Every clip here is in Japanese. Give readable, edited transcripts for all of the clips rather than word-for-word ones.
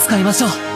使いましょう。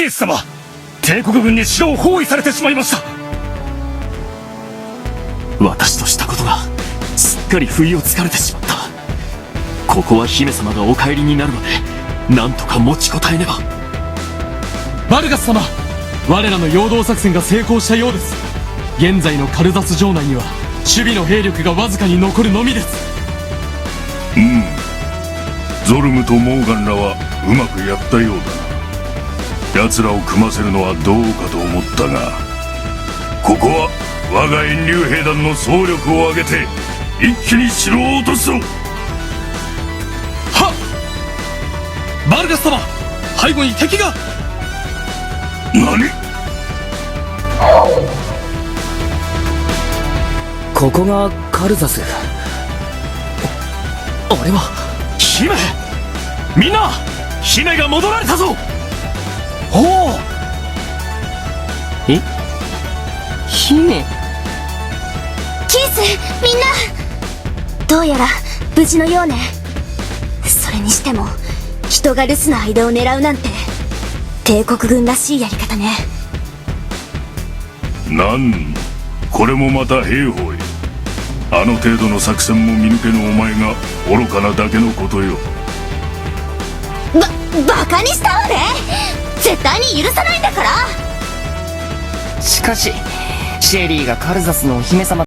キース様、帝国軍に城を包囲されてしまいました。私としたことがすっかり不意をつかれてしまった。ここは姫様がお帰りになるまでなんとか持ちこたえねば。バルガス様、我らの陽動作戦が成功したようです。現在のカルザス城内には守備の兵力がわずかに残るのみです。ゾルムとモーガンらはうまくやったようだな。奴らを組ませるのはどうかと思ったが、ここは我が遠竜兵団の総力を挙げて一気に城を落とすぞ。はっ！バルガス様、背後に敵が。何？ここがカルザス。あれは姫！みんな、姫が戻られたぞ。おお。姫。キース、みんなどうやら無事のようね。それにしても人が留守の間を狙うなんて帝国軍らしいやり方ね。これもまた兵法へ。あの程度の作戦も見抜けぬお前が愚かなだけのことよ。バカにしたわね。絶対に許さないんだから。しかしシェリーがカルザスのお姫様